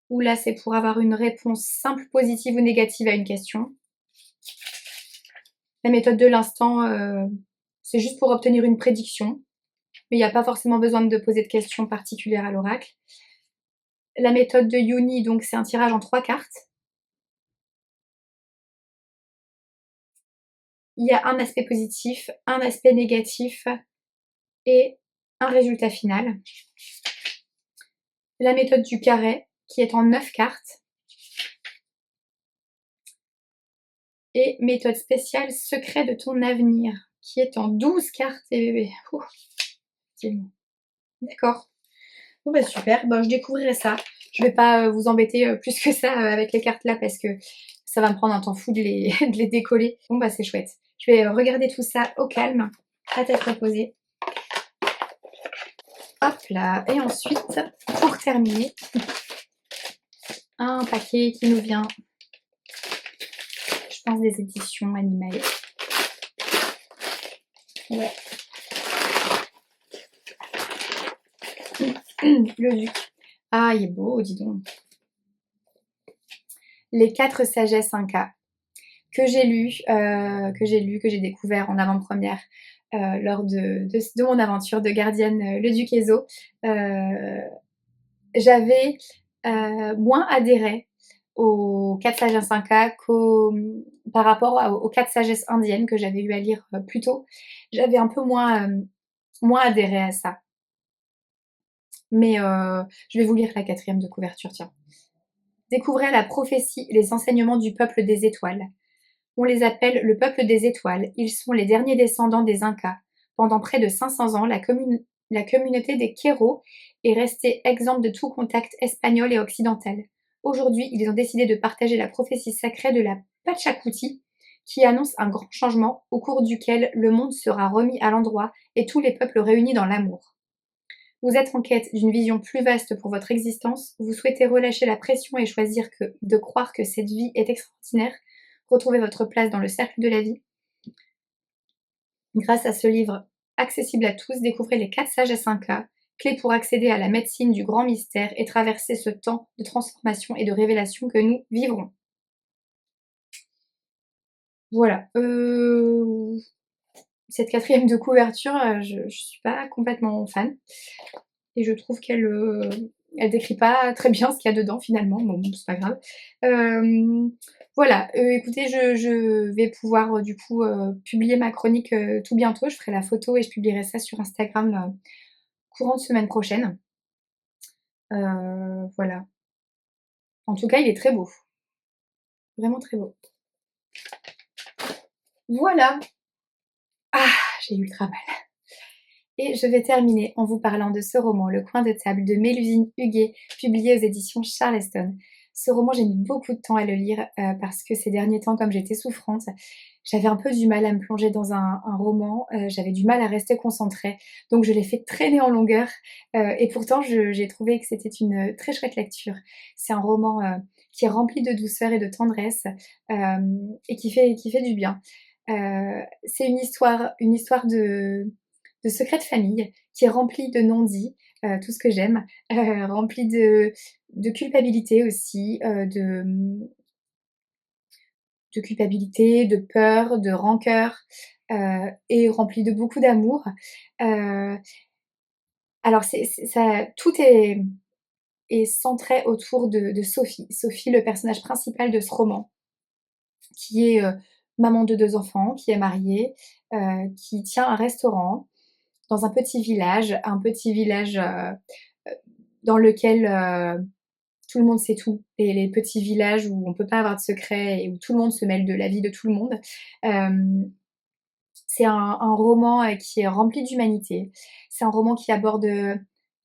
S1: où là c'est pour avoir une réponse simple, positive ou négative à une question. La méthode de l'instant, c'est juste pour obtenir une prédiction, mais il n'y a pas forcément besoin de poser de questions particulières à l'oracle. La méthode de Yoni, donc c'est un tirage en 3 cartes. Il y a un aspect positif, un aspect négatif et un résultat final. La méthode du carré, qui est en 9 cartes. Et méthode spéciale, secret de ton avenir, qui est en 12 cartes. Et bébé, d'accord. Bon bah super, bah, je découvrirai ça. Je vais pas vous embêter plus que ça avec les cartes là parce que ça va me prendre un temps fou de les, de les décoller. Bon bah c'est chouette. Je vais regarder tout ça au calme, à tête reposée. Hop là, et ensuite, pour terminer, un paquet qui nous vient, je pense, des éditions Animae. Ouais. Le duc. Ah, il est beau, dis donc. Les 4 sagesses Inca que j'ai lu, que j'ai découvert en avant-première lors de mon aventure de gardienne le Duc Ezo. J'avais moins adhéré aux 4 sagesses Inca par rapport aux 4 sagesses indiennes que j'avais eu à lire plus tôt. J'avais un peu moins adhéré à ça. Mais je vais vous lire la 4e de couverture, tiens. Découvrez la prophétie et les enseignements du peuple des étoiles. On les appelle le peuple des étoiles. Ils sont les derniers descendants des Incas. Pendant près de 500 ans, la communauté des Queros est restée exempte de tout contact espagnol et occidental. Aujourd'hui, ils ont décidé de partager la prophétie sacrée de la Pachacuti, qui annonce un grand changement au cours duquel le monde sera remis à l'endroit et tous les peuples réunis dans l'amour. Vous êtes en quête d'une vision plus vaste pour votre existence, vous souhaitez relâcher la pression et choisir de croire que cette vie est extraordinaire, retrouver votre place dans le cercle de la vie. Grâce à ce livre accessible à tous, découvrez les 4 sagesses Inca, clés pour accéder à la médecine du grand mystère et traverser ce temps de transformation et de révélation que nous vivrons. Voilà. Cette 4e de couverture, je suis pas complètement fan. Et je trouve qu'elle elle décrit pas très bien ce qu'il y a dedans finalement. Bon, c'est pas grave. Voilà, écoutez, je vais pouvoir du coup publier ma chronique tout bientôt. Je ferai la photo et je publierai ça sur Instagram courant de semaine prochaine. Voilà. En tout cas, il est très beau. Vraiment très beau. Voilà. Ah, j'ai eu ultra mal. Et je vais terminer en vous parlant de ce roman, Le coin de table de Mélusine Huguet, publié aux éditions Charleston. Ce roman, j'ai mis beaucoup de temps à le lire parce que ces derniers temps, comme j'étais souffrante, j'avais un peu du mal à me plonger dans un roman, j'avais du mal à rester concentrée, donc je l'ai fait traîner en longueur et pourtant j'ai trouvé que c'était une très chouette lecture. C'est un roman qui est rempli de douceur et de tendresse et qui fait du bien. C'est une histoire de secret de famille qui est rempli de non-dits, tout ce que j'aime, rempli de culpabilité aussi, de culpabilité, de peur, de rancœur, et rempli de beaucoup d'amour. Heu, alors ça tout est centré autour de Sophie. Sophie, le personnage principal de ce roman, qui est, maman de 2 enfants, qui est mariée, qui tient un restaurant dans un petit village, dans lequel tout le monde sait tout, et les petits villages où on peut pas avoir de secret et où tout le monde se mêle de la vie de tout le monde. C'est un roman qui est rempli d'humanité. C'est un roman qui aborde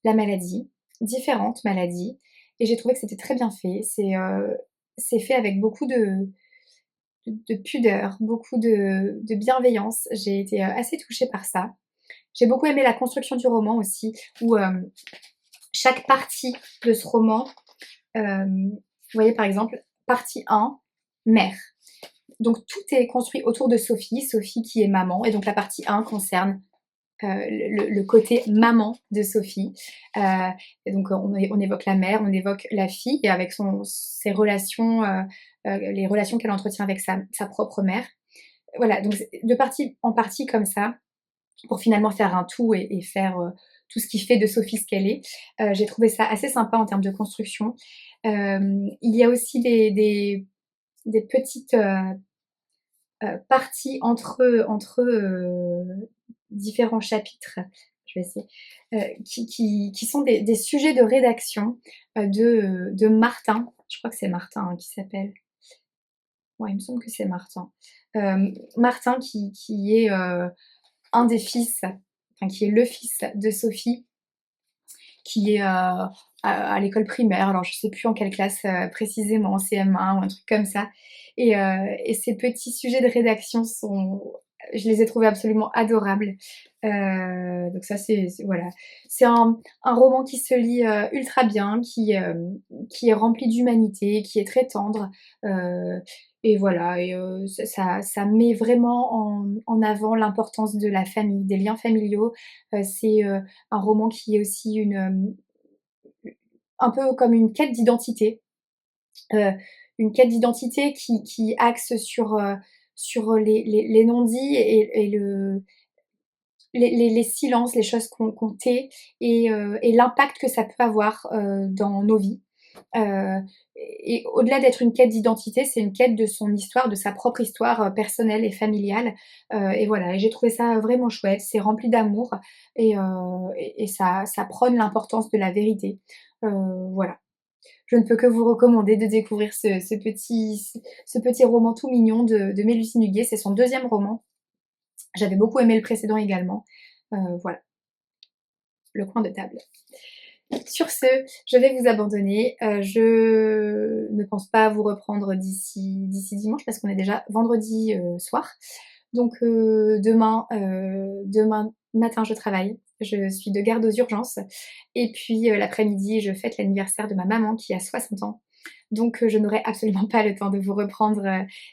S1: la maladie, différentes maladies, et j'ai trouvé que c'était très bien fait. C'est fait avec beaucoup de pudeur, beaucoup de bienveillance. J'ai été assez touchée par ça. J'ai beaucoup aimé la construction du roman aussi, où chaque partie de ce roman, vous voyez par exemple, partie 1, mère. Donc tout est construit autour de Sophie, Sophie qui est maman, et donc la partie 1 concerne le côté maman de Sophie. Et donc on évoque la mère, on évoque la fille, et avec ses relations, les relations qu'elle entretient avec sa propre mère. Voilà, donc de partie en partie comme ça, pour finalement faire un tout et faire tout ce qui fait de Sophie ce qu'elle est. J'ai trouvé ça assez sympa en termes de construction. Il y a aussi des petites parties entre différents chapitres, je vais essayer, qui sont des sujets de rédaction de Martin. Je crois que c'est Martin qui s'appelle. Ouais, il me semble que c'est Martin. Martin qui est un des fils, enfin qui est le fils de Sophie, qui est à l'école primaire. Alors je sais plus en quelle classe précisément, en CM1 ou un truc comme ça. Et ces petits sujets de rédaction je les ai trouvés absolument adorables. Donc ça voilà, c'est un roman qui se lit ultra bien, qui est rempli d'humanité, qui est très tendre. Et voilà, et ça met vraiment en avant l'importance de la famille, des liens familiaux. C'est un roman qui est aussi un peu comme heu, une quête d'identité qui axe sur les non-dits et les silences, les choses qu'on tait, et l'impact que ça peut avoir dans nos vies. Heu et au-delà d'être une quête d'identité, c'est une quête de son histoire, de sa propre histoire personnelle et familiale. Et voilà, et j'ai trouvé ça vraiment chouette. C'est rempli d'amour, et ça prône l'importance de la vérité. Voilà. Je ne peux que vous recommander de découvrir ce petit roman tout mignon de Mélusine Huguet. C'est son deuxième roman. J'avais beaucoup aimé le précédent également. Voilà, le coin de table. Sur ce, je vais vous abandonner. Je ne pense pas vous reprendre d'ici dimanche, parce qu'on est déjà vendredi soir. Donc demain matin, je travaille. Je suis de garde aux urgences. Et puis l'après-midi, je fête l'anniversaire de ma maman qui a 60 ans. Donc je n'aurai absolument pas le temps de vous reprendre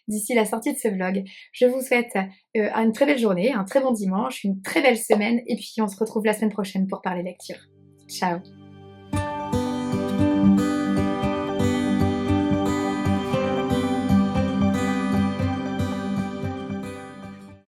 S1: d'ici la sortie de ce vlog. Je vous souhaite une très belle journée, un très bon dimanche, une très belle semaine, et puis on se retrouve la semaine prochaine pour parler lecture. Ciao!